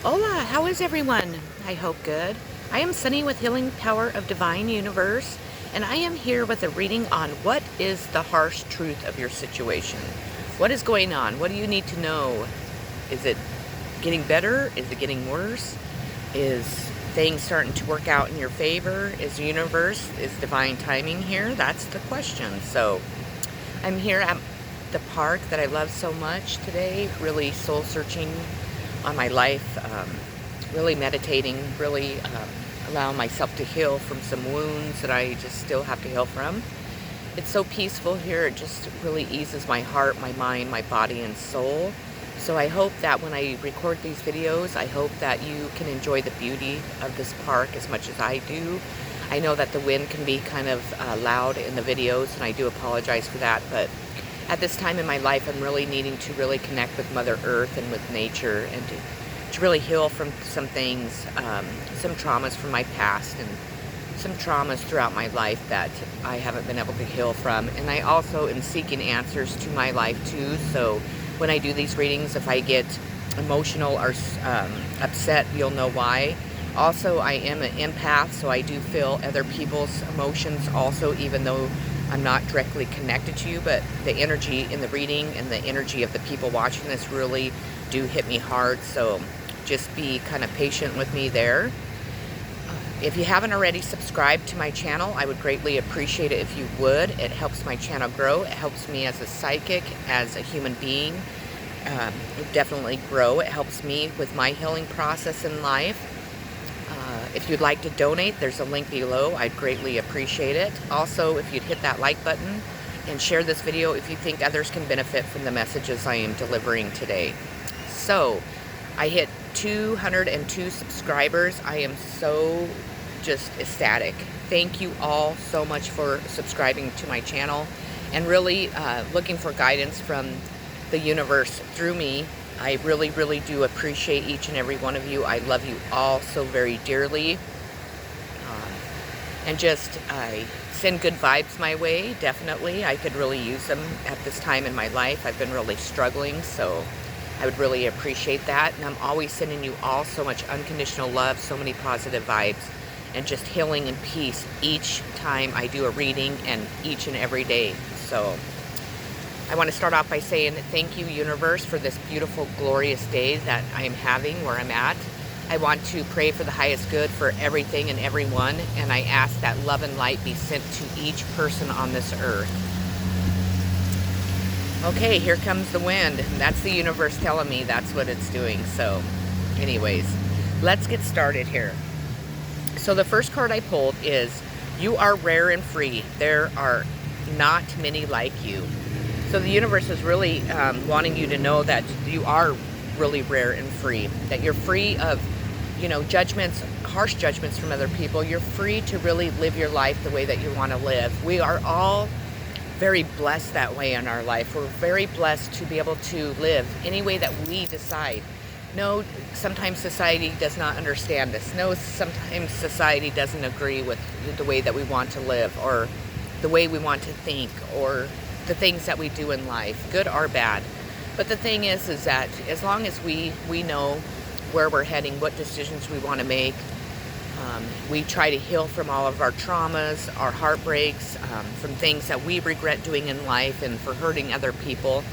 Hola, how is everyone? I hope good. I am Sunny with Healing Power of Divine Universe, and I am here with a reading on what is the harsh truth of your situation. What is going on? What do you need to know? Is it getting better? Is it getting worse? Is things starting to work out in your favor? Is divine timing here? That's the question. So I'm here at the park that I love so much today, really soul searching on my life, really meditating, really allowing myself to heal from some wounds that I just still have to heal from. It's so peaceful here. It just really eases my heart, my mind, my body, and soul. So I hope that when I record these videos, I hope that you can enjoy the beauty of this park as much as I do. I know that the wind can be kind of loud in the videos, and I do apologize for that, but at this time in my life, I'm really needing to really connect with Mother Earth and with nature, and to really heal from some things, some traumas from my past, and some traumas throughout my life that I haven't been able to heal from. And I also am seeking answers to my life too. So when I do these readings, if I get emotional or upset, you'll know why. Also, I am an empath, so I do feel other people's emotions also, even though I'm not directly connected to you, but the energy in the reading and the energy of the people watching this really do hit me hard. So just be kind of patient with me there. If you haven't already subscribed to my channel, I would greatly appreciate it if you would. It helps my channel grow. It helps me as a psychic, as a human being, definitely grow. It helps me with my healing process in life. If you'd like to donate, there's a link below. I'd greatly appreciate it. Also, if you'd hit that like button and share this video if you think others can benefit from the messages I am delivering today. So, I hit 202 subscribers. I am so just ecstatic. Thank you all so much for subscribing to my channel and really looking for guidance from the universe through me. I really, really do appreciate each and every one of you. I love you all so very dearly. And just, I send good vibes my way, definitely. I could really use them at this time in my life. I've been really struggling, so I would really appreciate that. And I'm always sending you all so much unconditional love, so many positive vibes, and just healing and peace each time I do a reading and each and every day. So I want to start off by saying thank you, universe, for this beautiful, glorious day that I am having where I'm at. I want to pray for the highest good for everything and everyone, and I ask that love and light be sent to each person on this earth. Okay, here comes the wind. That's the universe telling me that's what it's doing. So, anyways, let's get started here. So the first card I pulled is, you are rare and free. There are not many like you. So the universe is really wanting you to know that you are really rare and free, that you're free of, judgments, harsh judgments from other people. You're free to really live your life the way that you want to live. We are all very blessed that way in our life. We're very blessed to be able to live any way that we decide. No, sometimes society does not understand us. No, sometimes society doesn't agree with the way that we want to live, or the way we want to think, or the things that we do in life, good or bad. But the thing is that as long as we know where we're heading, what decisions we want to make, we try to heal from all of our traumas, our heartbreaks, from things that we regret doing in life and for hurting other people.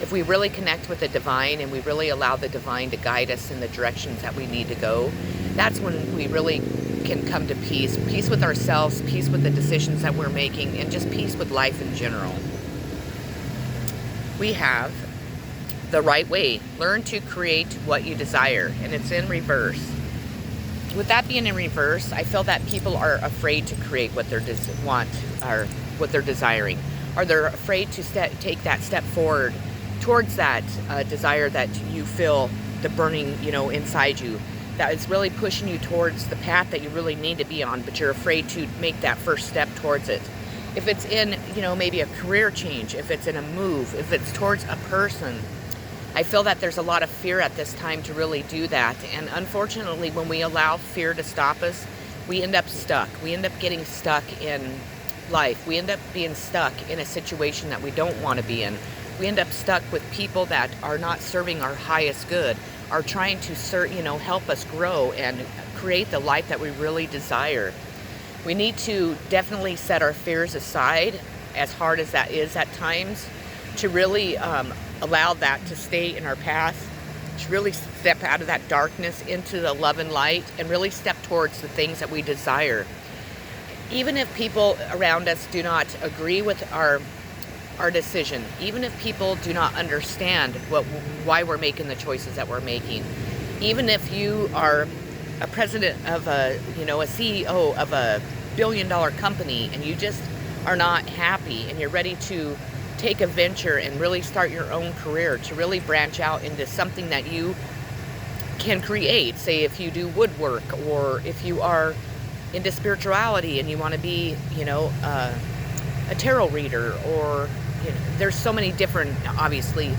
If we really connect with the divine and we really allow the divine to guide us in the directions that we need to go, that's when we really can come to peace. Peace with ourselves, peace with the decisions that we're making, and just peace with life in general. We have the right way. Learn to create what you desire. And it's in reverse. With that being in reverse, I feel that people are afraid to create what they want or what they're desiring. Or they're afraid to take that step forward towards that desire that you feel the burning, inside you, that is really pushing you towards the path that you really need to be on, but you're afraid to make that first step towards it. If it's in, maybe a career change, if it's in a move, if it's towards a person, I feel that there's a lot of fear at this time to really do that. And unfortunately, when we allow fear to stop us, we end up stuck. We end up getting stuck in life. We end up being stuck in a situation that we don't want to be in. We end up stuck with people that are not serving our highest good. are trying to help us grow and create the life that we really desire. We need to definitely set our fears aside, as hard as that is at times, to really allow that to stay in our path, to really step out of that darkness into the love and light, and really step towards the things that we desire. Even if people around us do not agree with our decision, even if people do not understand why we're making the choices that we're making, even if you are a president of a CEO of a billion-dollar company and you just are not happy and you're ready to take a venture and really start your own career, to really branch out into something that you can create. Say if you do woodwork, or if you are into spirituality and you want to be, a tarot reader, or there's so many different, obviously,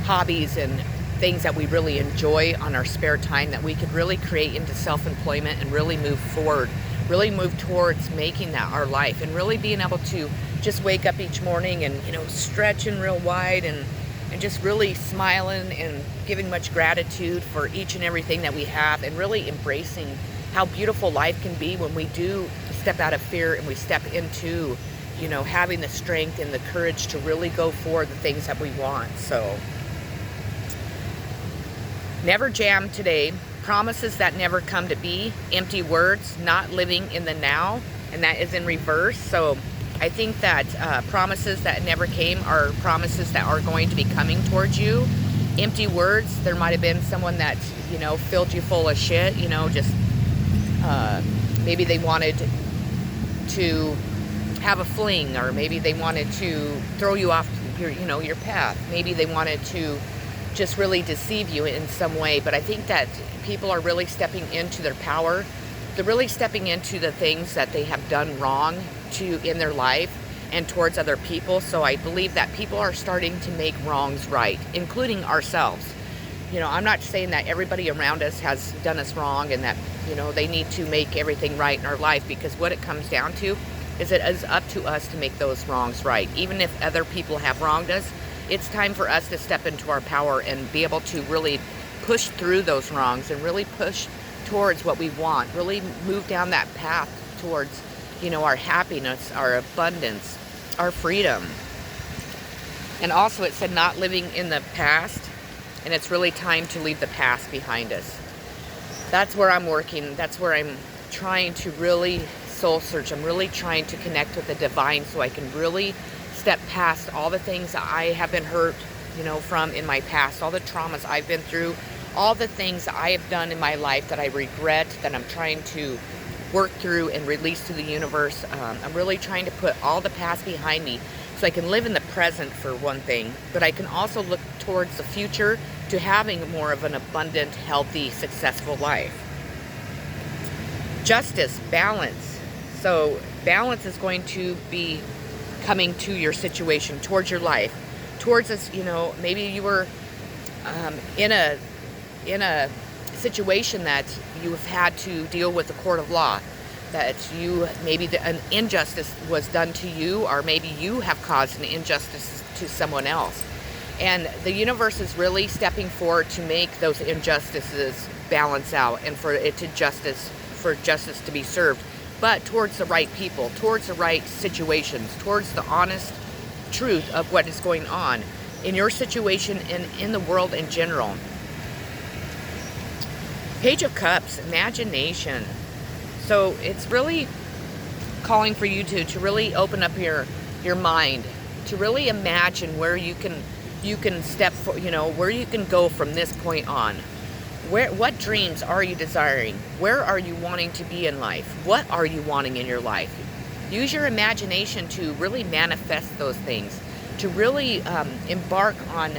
hobbies and things that we really enjoy on our spare time that we could really create into self-employment and really move forward, really move towards making that our life, and really being able to just wake up each morning and, stretching real wide and just really smiling and giving much gratitude for each and everything that we have, and really embracing how beautiful life can be when we do step out of fear and we step into, having the strength and the courage to really go for the things that we want. So, never jam today. Promises that never come to be. Empty words, not living in the now, and that is in reverse. So I think that promises that never came are promises that are going to be coming towards you. Empty words, there might have been someone that, filled you full of shit, just maybe they wanted to have a fling, or maybe they wanted to throw you off your path. Maybe they wanted to just really deceive you in some way. But I think that people are really stepping into their power. They're really stepping into the things that they have done wrong in their life and towards other people. So I believe that people are starting to make wrongs right, including ourselves. I'm not saying that everybody around us has done us wrong and that, they need to make everything right in our life, because what it comes down to is it is up to us to make those wrongs right. Even if other people have wronged us, it's time for us to step into our power and be able to really push through those wrongs and really push towards what we want, really move down that path towards, our happiness, our abundance, our freedom. And also it said not living in the past, and it's really time to leave the past behind us. That's where I'm working. That's where I'm trying to really soul search. I'm really trying to connect with the divine so I can really step past all the things that I have been hurt, from in my past, all the traumas I've been through, all the things I have done in my life that I regret, that I'm trying to work through and release to the universe. I'm really trying to put all the past behind me so I can live in the present, for one thing, but I can also look towards the future to having more of an abundant, healthy, successful life. Justice, balance. So balance is going to be coming to your situation, towards your life, towards us. Maybe you were in a situation that you have had to deal with the court of law, that an injustice was done to you, or maybe you have caused an injustice to someone else. And the universe is really stepping forward to make those injustices balance out, and for justice to be served, but towards the right people, towards the right situations, towards the honest truth of what is going on in your situation and in the world in general. Page of Cups, imagination. So it's really calling for you to really open up your mind, to really imagine where you can step for, where you can go from this point on. What dreams are you desiring? Where are you wanting to be in life? What are you wanting in your life? Use your imagination to really manifest those things, to really embark on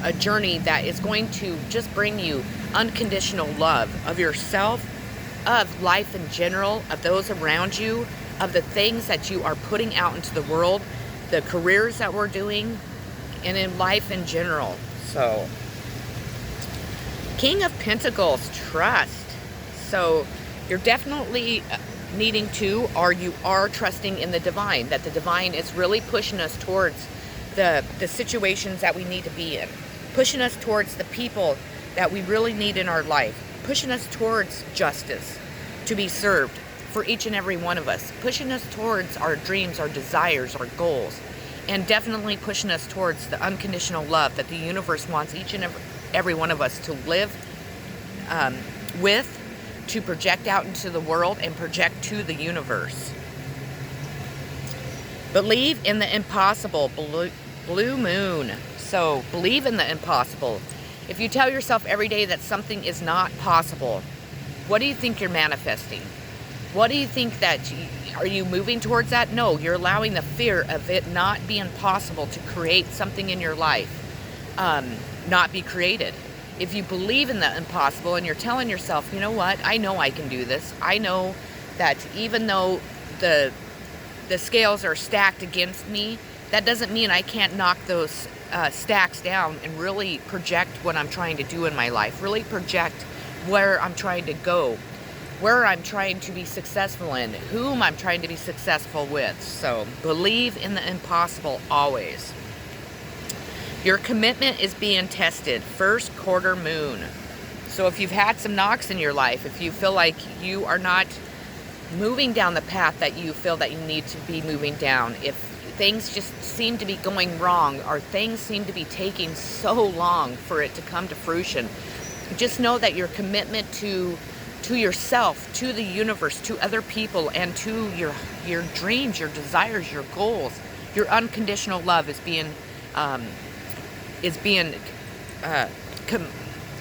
a journey that is going to just bring you unconditional love of yourself, of life in general, of those around you, of the things that you are putting out into the world, the careers that we're doing, and in life in general. So, King of Pentacles, trust. So you're definitely needing to, or you are trusting in the divine, that the divine is really pushing us towards the situations that we need to be in, pushing us towards the people that we really need in our life, pushing us towards justice, to be served for each and every one of us, pushing us towards our dreams, our desires, our goals, and definitely pushing us towards the unconditional love that the universe wants each and every one of us to live with, to project out into the world and project to the universe. Believe in the impossible, blue moon. So believe in the impossible. If you tell yourself every day that something is not possible, what do you think you're manifesting? What do you think are you moving towards that? No, you're allowing the fear of it not being possible to create something in your life not be created. If you believe in the impossible and you're telling yourself, you know what, I know I can do this. I know that even though the scales are stacked against me, that doesn't mean I can't knock those stacks down and really project what I'm trying to do in my life, really project where I'm trying to go, where I'm trying to be successful in, whom I'm trying to be successful with. So believe in the impossible always. Your commitment is being tested. First quarter moon. So if you've had some knocks in your life, if you feel like you are not moving down the path that you feel that you need to be moving down, if things just seem to be going wrong or things seem to be taking so long for it to come to fruition, just know that your commitment to yourself, to the universe, to other people, and to your dreams, your desires, your goals, your unconditional love is being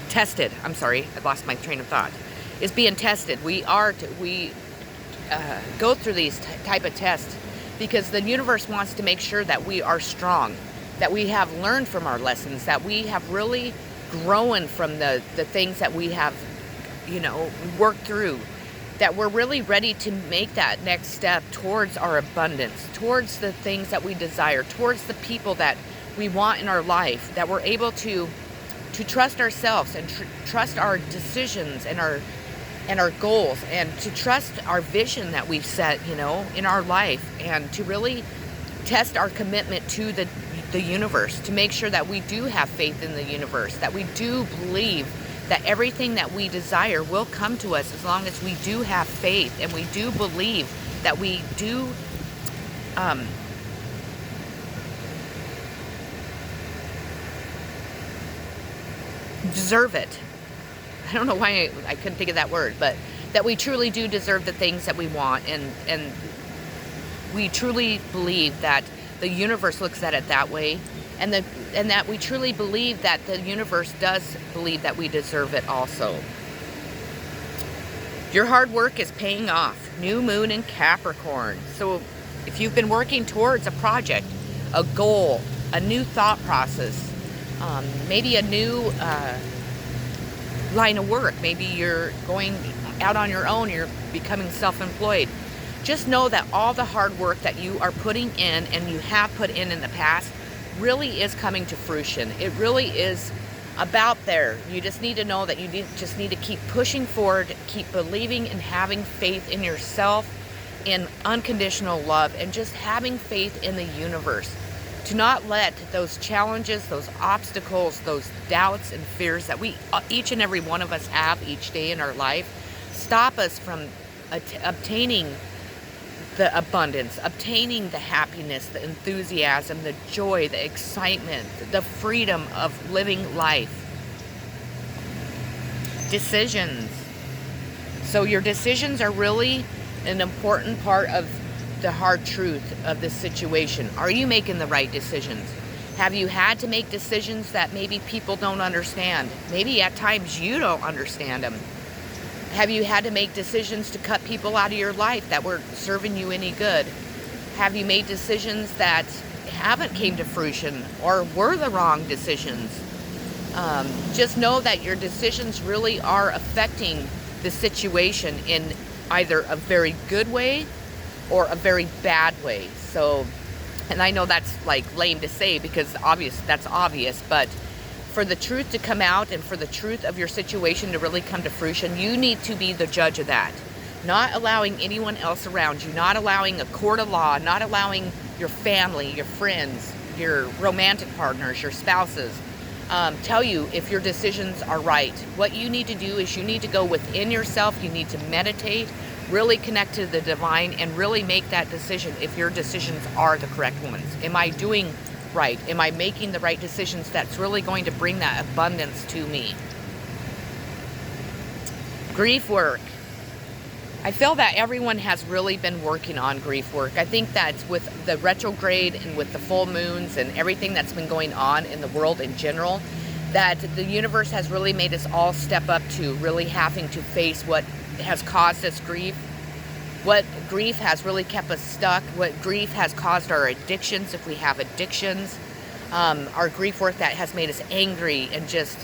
tested. I'm sorry, I lost my train of thought. Is being tested. We go through these type of tests because the universe wants to make sure that we are strong, that we have learned from our lessons, that we have really grown from the things that we have, worked through, that we're really ready to make that next step towards our abundance, towards the things that we desire, towards the people that we want in our life, that we're able to trust ourselves and trust our decisions and our goals, and to trust our vision that we've set, in our life, and to really test our commitment to the universe, to make sure that we do have faith in the universe, that we do believe that everything that we desire will come to us as long as we do have faith and we do believe that we do deserve it. I don't know why I couldn't think of that word, but that we truly do deserve the things that we want, and we truly believe that the universe looks at it that way, and that we truly believe that the universe does believe that we deserve it also. Your hard work is paying off. New moon in Capricorn. So if you've been working towards a project, a goal, a new thought process, maybe a new line of work, maybe you're going out on your own, you're becoming self-employed, just know that all the hard work that you are putting in and you have put in the past really is coming to fruition. It really is about there. You just need to know that you just need to keep pushing forward, keep believing and having faith in yourself, in unconditional love, and just having faith in the universe. To not let those challenges, those obstacles, those doubts and fears that each and every one of us have each day in our life, stop us from obtaining the abundance, obtaining the happiness, the enthusiasm, the joy, the excitement, the freedom of living life. Decisions. So your decisions are really an important part of the hard truth of this situation. Are you making the right decisions? Have you had to make decisions that maybe people don't understand? Maybe at times you don't understand them. Have you had to make decisions to cut people out of your life that weren't serving you any good? Have you made decisions that haven't came to fruition or were the wrong decisions? Just know that your decisions really are affecting the situation in either a very good way or a very bad way. So, and I know that's like lame to say because that's obvious, but for the truth to come out and for the truth of your situation to really come to fruition, you need to be the judge of that. Not allowing anyone else around you, not allowing a court of law, not allowing your family, your friends, your romantic partners, your spouses, tell you if your decisions are right. What you need to do is you need to go within yourself. You need to meditate, really connect to the divine, and really make that decision if your decisions are the correct ones. Am I doing right? Am I making the right decisions that's really going to bring that abundance to me? Grief work. I feel that everyone has really been working on grief work. I think that with the retrograde and with the full moons and everything that's been going on in the world in general, that the universe has really made us all step up to really having to face what has caused us grief, what grief has really kept us stuck, what grief has caused our addictions, if we have addictions, our grief work that has made us angry and just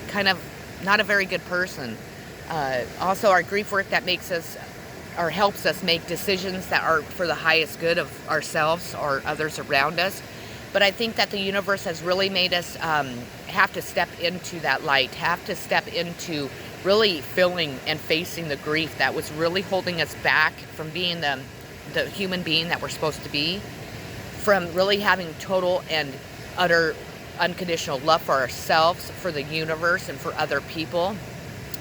kind of not a very good person. Also our grief work that makes us or helps us make decisions that are for the highest good of ourselves or others around us. But I think that the universe has really made us have to step into that light, have to step into really feeling and facing the grief that was really holding us back from being the human being that we're supposed to be, from really having total and utter unconditional love for ourselves, for the universe, and for other people,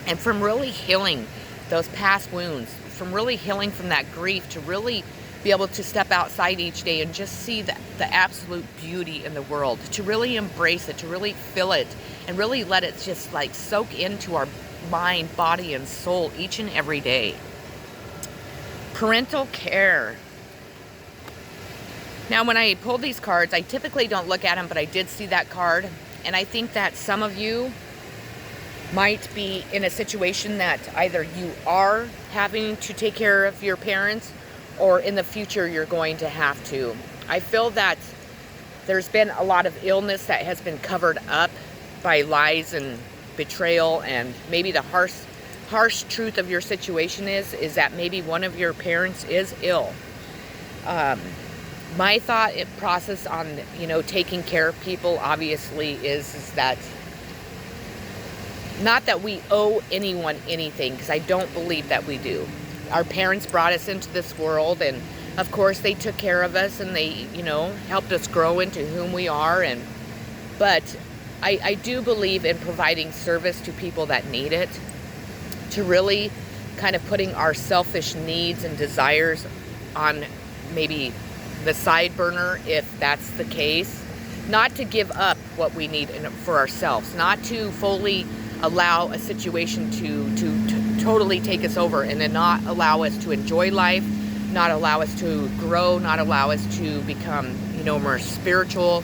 and from really healing those past wounds, from really healing from that grief, to really be able to step outside each day and just see the absolute beauty in the world, to really embrace it, to really feel it, and really let it just like soak into our mind, body, and soul each and every day. Parental care. Now, when I pulled these cards, I typically don't look at them, but I did see that card, and I think that some of you might be in a situation that either you are having to take care of your parents, or in the future you're going to have to. I feel that there's been a lot of illness that has been covered up by lies and betrayal, and maybe the harsh truth of your situation is that maybe one of your parents is ill. My thought process on taking care of people obviously is that not that we owe anyone anything, because I don't believe that we do. Our parents brought us into this world, and of course they took care of us, and they helped us grow into whom we are. But I do believe in providing service to people that need it, to really kind of putting our selfish needs and desires on maybe the side burner, if that's the case. Not to give up what we need for ourselves, not to fully allow a situation to totally take us over, and then not allow us to enjoy life, not allow us to grow, not allow us to become more spiritual,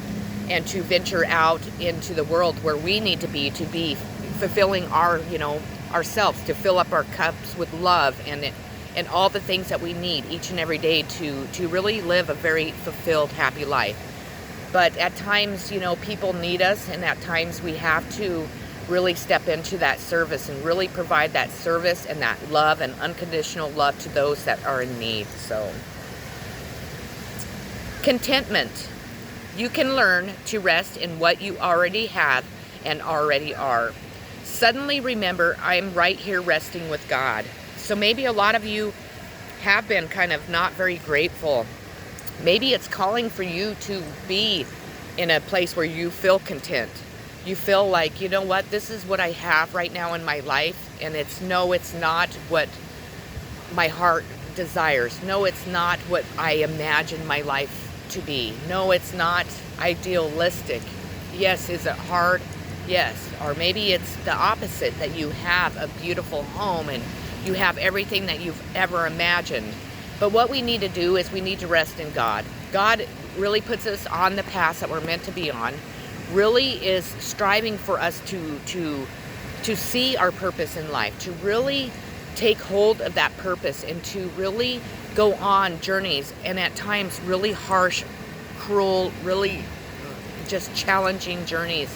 and to venture out into the world where we need to be fulfilling our ourselves, to fill up our cups with love and all the things that we need each and every day to really live a very fulfilled, happy life. But at times people need us, and at times we have to really step into that service and really provide that service and that love and unconditional love to those that are in need. So, contentment. You can learn to rest in what you already have and already are. Suddenly remember, I'm right here resting with God. So maybe a lot of you have been kind of not very grateful. Maybe it's calling for you to be in a place where you feel content. You feel like, what, this is what I have right now in my life, and it's not what my heart desires. No, it's not what I imagine my life to be. No, it's not idealistic. Yes, is it hard? Yes. Or maybe it's the opposite, that you have a beautiful home and you have everything that you've ever imagined. But what we need to do is we need to rest in God. God really puts us on the path that we're meant to be on, really is striving for us to see our purpose in life, to really take hold of that purpose, and to really go on journeys, and at times really harsh, cruel, really just challenging journeys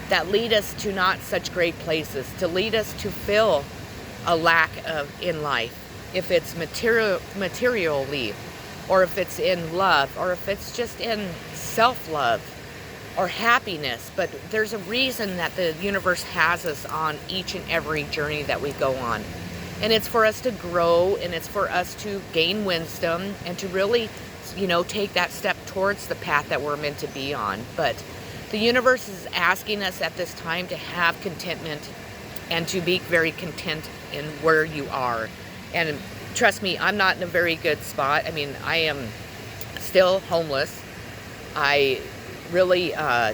that lead us to not such great places, to lead us to feel a lack of in life, if it's materially, or if it's in love, or if it's just in self-love or happiness. But there's a reason that the universe has us on each and every journey that we go on. And it's for us to grow, and it's for us to gain wisdom, and to really, take that step towards the path that we're meant to be on. But The universe is asking us at this time to have contentment and to be very content in where you are. And trust me, I'm not in a very good spot. I mean, I am still homeless. I really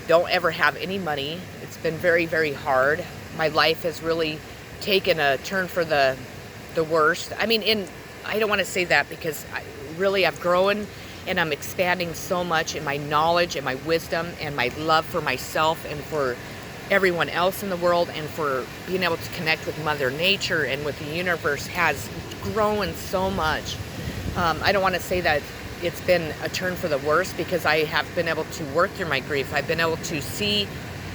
don't ever have any money. It's been very, very hard. My life has really taken a turn for the worst. I mean, I don't want to say that, because I've grown and I'm expanding so much in my knowledge and my wisdom and my love for myself and for everyone else in the world, and for being able to connect with Mother Nature and with the universe has grown so much. I don't want to say that it's been a turn for the worse, because I have been able to work through my grief. I've been able to see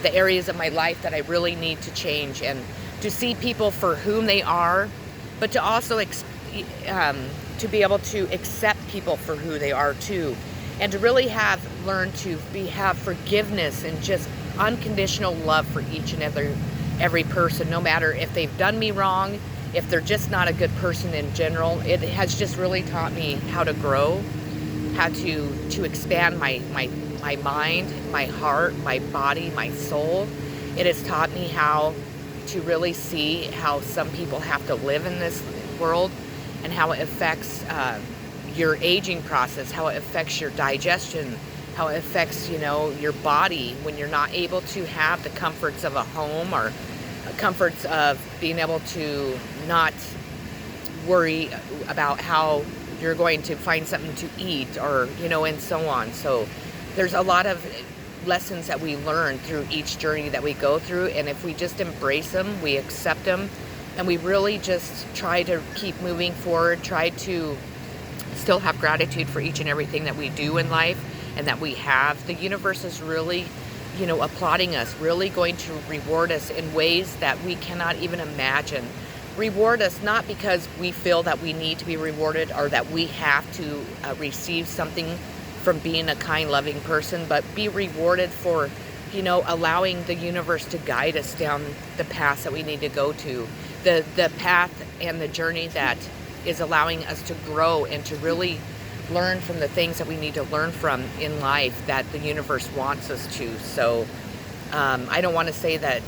the areas of my life that I really need to change, and to see people for whom they are, but to also to be able to accept people for who they are too, and to really have learned to have forgiveness and just unconditional love for each and every person, no matter if they've done me wrong, if they're just not a good person in general. It has just really taught me how to grow, how to expand my mind, my heart, my body, my soul. It has taught me how to really see how some people have to live in this world, and how it affects your aging process, how it affects your digestion, how it affects, your body when you're not able to have the comforts of a home, or comforts of being able to not worry about how you're going to find something to eat, or, and so on. So there's a lot of lessons that we learn through each journey that we go through. And if we just embrace them, we accept them, and we really just try to keep moving forward, try to still have gratitude for each and everything that we do in life and that we have, the universe is really, applauding us, really going to reward us in ways that we cannot even imagine. Reward us not because we feel that we need to be rewarded, or that we have to receive something from being a kind, loving person, but be rewarded for, allowing the universe to guide us down the path that we need to go to, the path and the journey that is allowing us to grow and to really learn from the things that we need to learn from in life, that the universe wants us to. So I don't want to say that,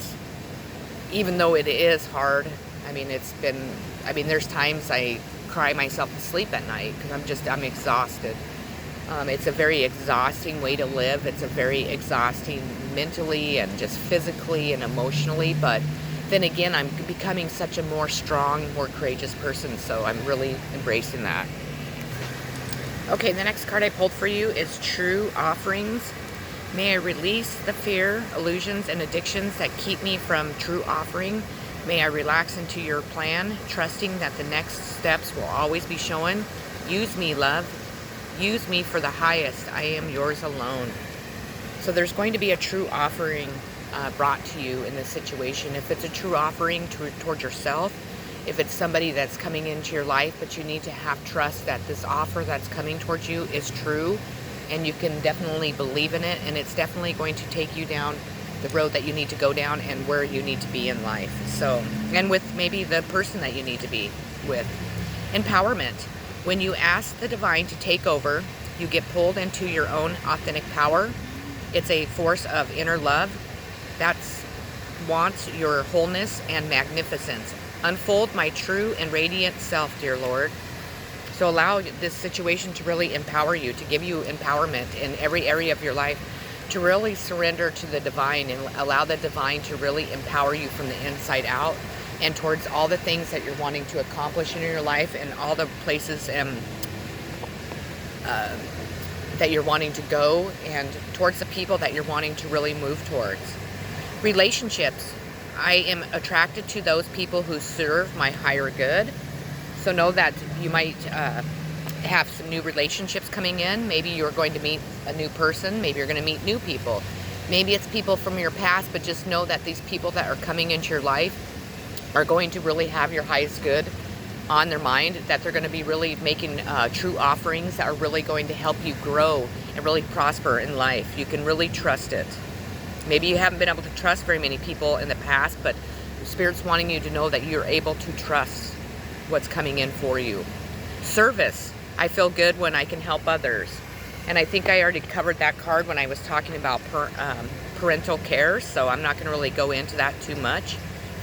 even though it is hard, there's times I cry myself to sleep at night, because I'm exhausted. It's a very exhausting way to live. It's a very exhausting mentally and just physically and emotionally. But then again, I'm becoming such a more strong, more courageous person. So I'm really embracing that. Okay, the next card I pulled for you is True Offerings. May I release the fear, illusions, and addictions that keep me from true offering. May I relax into your plan, trusting that the next steps will always be shown. Use me, love. Use me for the highest. I am yours alone. So there's going to be a true offering brought to you in this situation. If it's a true offering toward yourself, if it's somebody that's coming into your life, but you need to have trust that this offer that's coming towards you is true, and you can definitely believe in it, and it's definitely going to take you down the road that you need to go down and where you need to be in life. So, and with maybe the person that you need to be with. Empowerment. When you ask the divine to take over, you get pulled into your own authentic power. It's a force of inner love that wants your wholeness and magnificence. Unfold my true and radiant self, dear Lord. So allow this situation to really empower you, to give you empowerment in every area of your life, to really surrender to the divine and allow the divine to really empower you from the inside out, and towards all the things that you're wanting to accomplish in your life, and all the places that you're wanting to go, and towards the people that you're wanting to really move towards. Relationships. I am attracted to those people who serve my higher good. So know that you might have some new relationships coming in. Maybe you're going to meet a new person. Maybe you're going to meet new people. Maybe it's people from your past, but just know that these people that are coming into your life are going to really have your highest good on their mind, that they're going to be really making true offerings that are really going to help you grow and really prosper in life. You can really trust it. Maybe you haven't been able to trust very many people in the past, but Spirit's wanting you to know that you're able to trust what's coming in for you. Service. I feel good when I can help others. And I think I already covered that card when I was talking about parental care, so I'm not going to really go into that too much.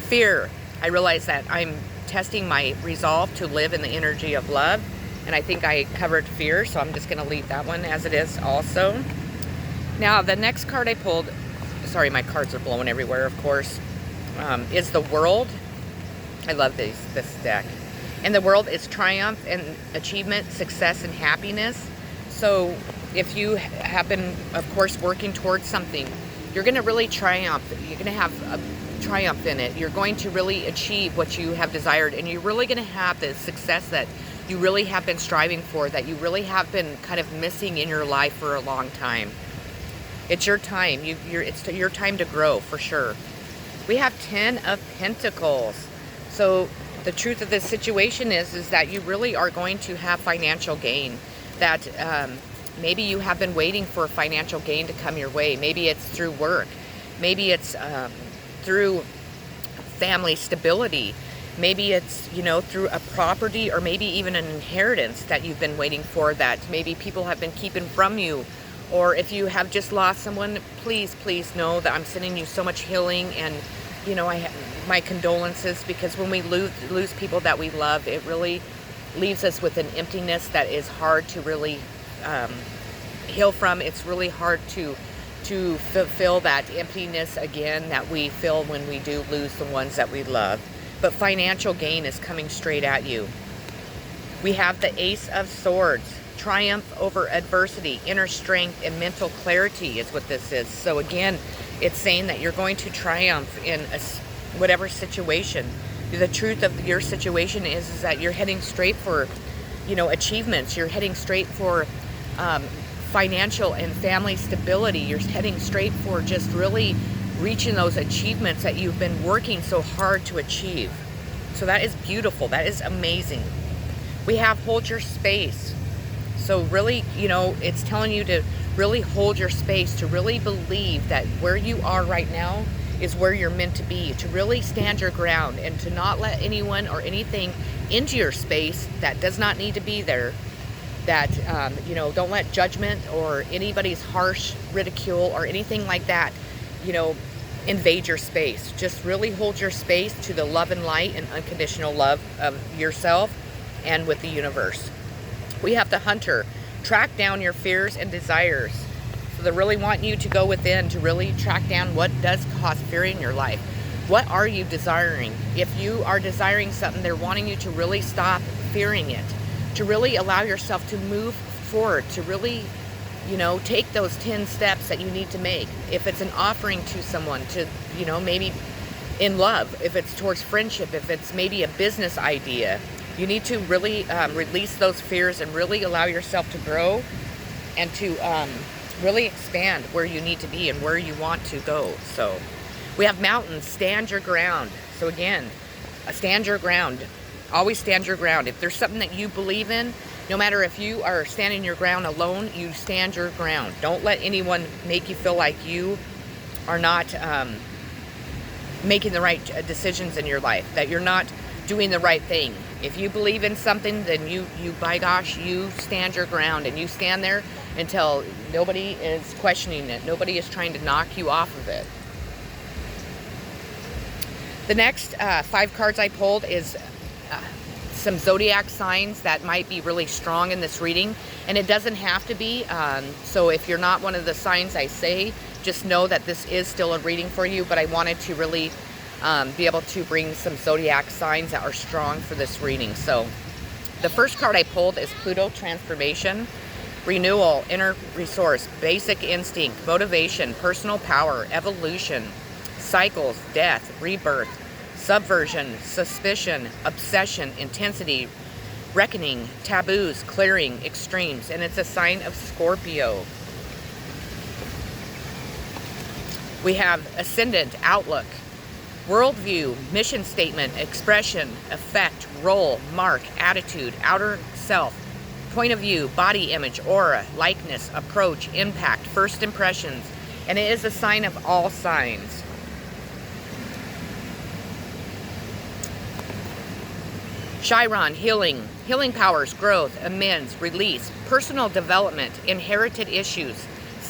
Fear. I realize that I'm testing my resolve to live in the energy of love, and I think I covered fear, so I'm just going to leave that one as it is also. Now, the next card I pulled, sorry, my cards are blowing everywhere, of course, is the World. I love this deck. And the World is triumph and achievement, success and happiness. So if you have been, of course, working towards something, you're going to really triumph. You're going to have a triumph in it. You're going to really achieve what you have desired, and you're really going to have the success that you really have been striving for, that you really have been kind of missing in your life for a long time. It's your time. It's your time to grow, for sure. We have 10 of Pentacles. So the truth of this situation is that you really are going to have financial gain. That maybe you have been waiting for financial gain to come your way. Maybe it's through work. Maybe it's through family stability. Maybe it's, through a property, or maybe even an inheritance that you've been waiting for, that maybe people have been keeping from you. Or if you have just lost someone, please know that I'm sending you so much healing, and my condolences, because when we lose people that we love, it really leaves us with an emptiness that is hard to really heal from. It's really hard to fulfill that emptiness again that we feel when we do lose the ones that we love. But financial gain is coming straight at you. We have the Ace of Swords. Triumph over adversity, inner strength, and mental clarity is what this is. So again, it's saying that you're going to triumph in whatever situation. The truth of your situation is that you're heading straight for, achievements. You're heading straight for financial and family stability. You're heading straight for just really reaching those achievements that you've been working so hard to achieve. So that is beautiful. That is amazing. We have hold your space. So really, it's telling you to really hold your space, to really believe that where you are right now is where you're meant to be, to really stand your ground, and to not let anyone or anything into your space that does not need to be there. That, don't let judgment or anybody's harsh ridicule or anything like that, invade your space. Just really hold your space to the love and light and unconditional love of yourself and with the universe. We have the Hunter. Track down your fears and desires. So they really want you to go within to really track down what does cause fear in your life. What are you desiring? If you are desiring something, they're wanting you to really stop fearing it, to really allow yourself to move forward, to really, take those 10 steps that you need to make. If it's an offering to someone, to, maybe in love, if it's towards friendship, if it's maybe a business idea, you need to really release those fears and really allow yourself to grow and to really expand where you need to be and where you want to go. So we have mountains. Stand your ground. So again, stand your ground. Always stand your ground. If there's something that you believe in, no matter if you are standing your ground alone, you stand your ground. Don't let anyone make you feel like you are not making the right decisions in your life, that you're not doing the right thing. If you believe in something, then you by gosh, you stand your ground, and you stand there until nobody is questioning it. Nobody is trying to knock you off of it. The next 5 cards I pulled is some zodiac signs that might be really strong in this reading, and it doesn't have to be. So if you're not one of the signs I say, just know that this is still a reading for you, but I wanted to really be able to bring some zodiac signs that are strong for this reading. So the first card I pulled is Pluto transformation, renewal, inner resource, basic instinct, motivation, personal power, evolution, cycles, death, rebirth, subversion, suspicion, obsession, intensity, reckoning, taboos, clearing, extremes, and it's a sign of Scorpio. We have ascendant, outlook, worldview, mission statement, expression, effect, role, mark, attitude, outer self, point of view, body image, aura, likeness, approach, impact, first impressions, and it is a sign of all signs. Chiron, healing powers, growth, amends, release, personal development, inherited issues,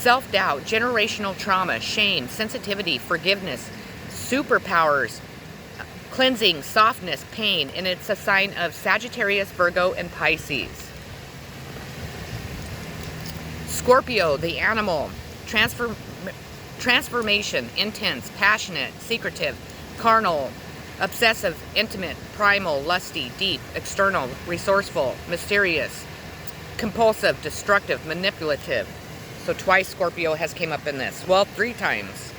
self-doubt, generational trauma, shame, sensitivity, forgiveness, superpowers, cleansing, softness, pain, and it's a sign of Sagittarius, Virgo, and Pisces. Scorpio, the animal, transformation, intense, passionate, secretive, carnal, obsessive, intimate, primal, lusty, deep, external, resourceful, mysterious, compulsive, destructive, manipulative. So twice Scorpio has came up in this. Well, 3 times.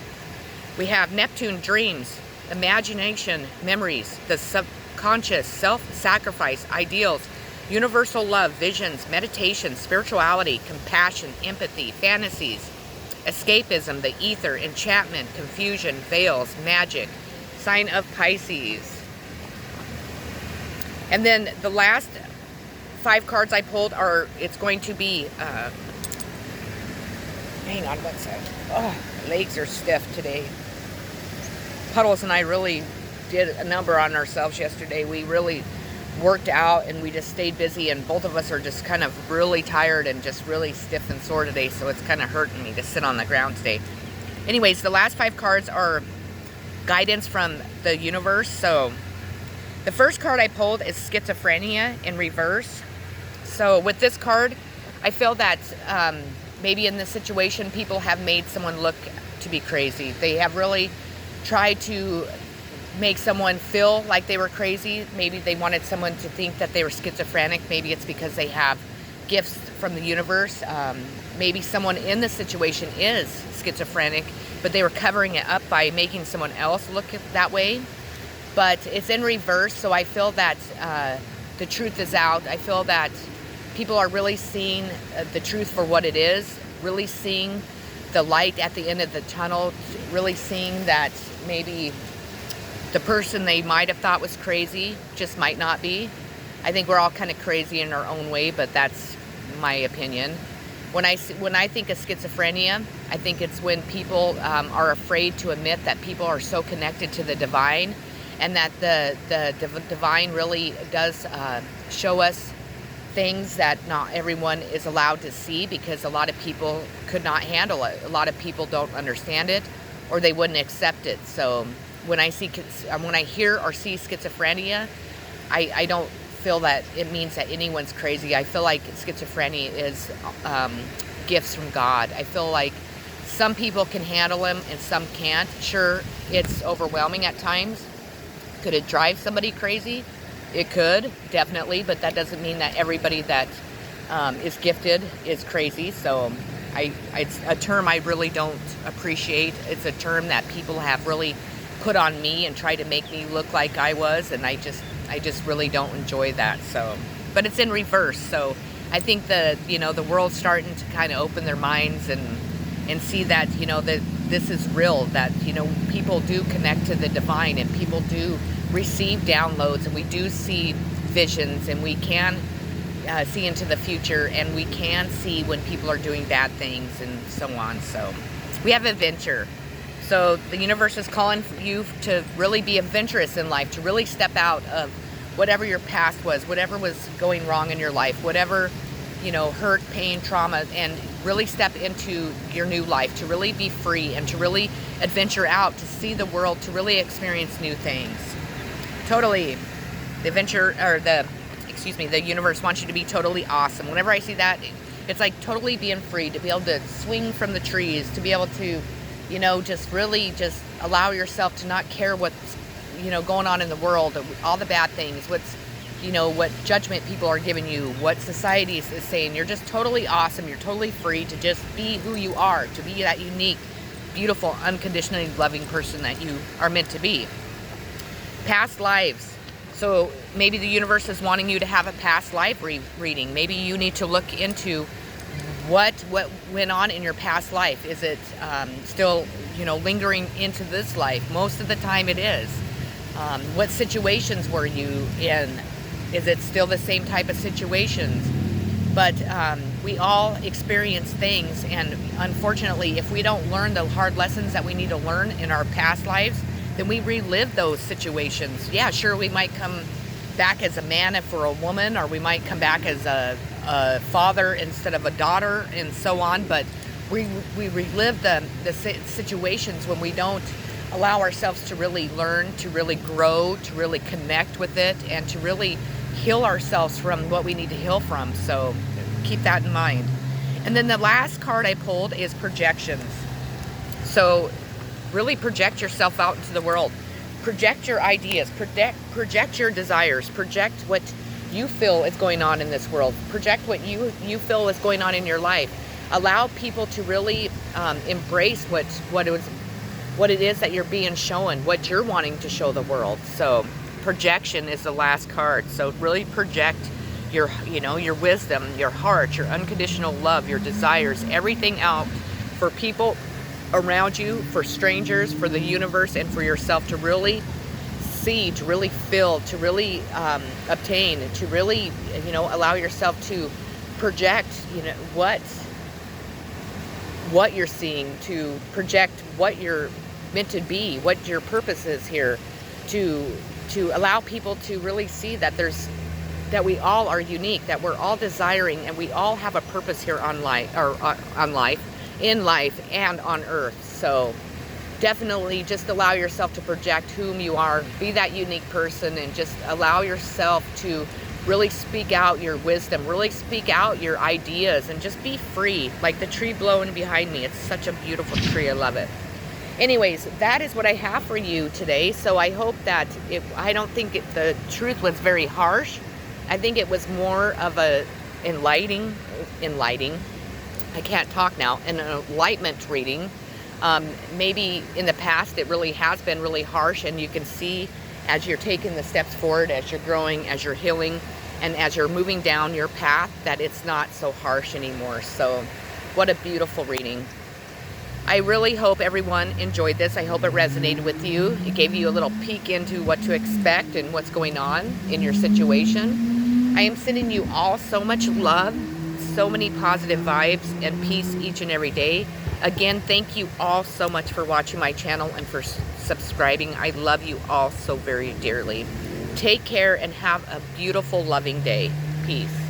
We have Neptune, dreams, imagination, memories, the subconscious, self-sacrifice, ideals, universal love, visions, meditation, spirituality, compassion, empathy, fantasies, escapism, the ether, enchantment, confusion, veils, magic, sign of Pisces. And then the last 5 cards I pulled are, it's going to be, hang on one sec. Oh, my legs are stiff today. Puddles and I really did a number on ourselves yesterday. We really worked out and we just stayed busy, and both of us are just kind of really tired and just really stiff and sore today, so it's kind of hurting me to sit on the ground today. Anyways, the last 5 cards are guidance from the universe. So the first card I pulled is schizophrenia in reverse. So with this card, I feel that maybe in this situation people have made someone look to be crazy. They have really tried to make someone feel like they were crazy. Maybe they wanted someone to think that they were schizophrenic. Maybe it's because they have gifts from the universe. Maybe someone in the situation is schizophrenic, but they were covering it up by making someone else look that way. But it's in reverse, so I feel that the truth is out. I feel that people are really seeing the truth for what it is, really seeing the light at the end of the tunnel, really seeing that maybe the person they might have thought was crazy just might not be. I think we're all kind of crazy in our own way, but that's my opinion. When I think of schizophrenia, I think it's when people are afraid to admit that people are so connected to the divine, and that the divine really does show us things that not everyone is allowed to see, because a lot of people could not handle it. A lot of people don't understand it, or they wouldn't accept it. So when I hear or see schizophrenia, I don't feel that it means that anyone's crazy. I feel like schizophrenia is gifts from God. I feel like some people can handle them and some can't. Sure, it's overwhelming at times. Could it drive somebody crazy? It could, definitely, but that doesn't mean that everybody that is gifted is crazy. So it's a term I really don't appreciate. It's a term that people have really put on me and tried to make me look like I was, and I just really don't enjoy that. So, but it's in reverse. So I think the world's starting to kind of open their minds and see that that this is real. That people do connect to the divine, and people do receive downloads, and we do see visions, and we can see into the future, and we can see when people are doing bad things and so on. So we have adventure. So the universe is calling for you to really be adventurous in life, to really step out of whatever your past was, whatever was going wrong in your life, whatever, hurt, pain, trauma, and really step into your new life, to really be free and to really adventure out, to see the world, to really experience new things. Totally. The universe wants you to be totally awesome. Whenever I see that, it's like totally being free, to be able to swing from the trees, to be able to just really just allow yourself to not care what's, going on in the world, all the bad things, what judgment people are giving you, what society is saying. You're just totally awesome. You're totally free to just be who you are, to be that unique, beautiful, unconditionally loving person that you are meant to be. Past lives. So maybe the universe is wanting you to have a past life reading. Maybe you need to look into what went on in your past life. Is it still lingering into this life? Most of the time it is. What situations were you in? Is it still the same type of situations? But we all experience things, and unfortunately, if we don't learn the hard lessons that we need to learn in our past lives, then we relive those situations. Yeah, sure, we might come back as a man if we're a woman, or we might come back as a father instead of a daughter, and so on. But we relive the situations when we don't allow ourselves to really learn, to really grow, to really connect with it, and to really heal ourselves from what we need to heal from. So keep that in mind. And then the last card I pulled is projections. So really project yourself out into the world. Project your ideas, project your desires, project what you feel is going on in this world, project what you feel is going on in your life. Allow people to really embrace what it is that you're being shown, what you're wanting to show the world. So projection is the last card. So really project your wisdom, your heart, your unconditional love, your desires, everything out for people around you, for strangers, for the universe, and for yourself to really see, to really feel, to really obtain, to really, allow yourself to project, what you're seeing, to project what you're meant to be, what your purpose is here, to allow people to really see that we all are unique, that we're all desiring, and we all have a purpose here on life, in life and on earth. So definitely just allow yourself to project whom you are, be that unique person, and just allow yourself to really speak out your wisdom, really speak out your ideas, and just be free, like the tree blowing behind me. It's such a beautiful tree. I love it. Anyways, that is what I have for you today. So I hope that I don't think the truth was very harsh. I think it was more of a enlightening, I can't talk now, an enlightenment reading. Maybe in the past it really has been really harsh, and you can see as you're taking the steps forward, as you're growing, as you're healing, and as you're moving down your path, that it's not so harsh anymore. So what a beautiful reading. I really hope everyone enjoyed this. I hope it resonated with you. It gave you a little peek into what to expect and what's going on in your situation. I am sending you all so much love, so many positive vibes and peace each and every day. Again, thank you all so much for watching my channel and for subscribing. I love you all so very dearly. Take care and have a beautiful, loving day. Peace.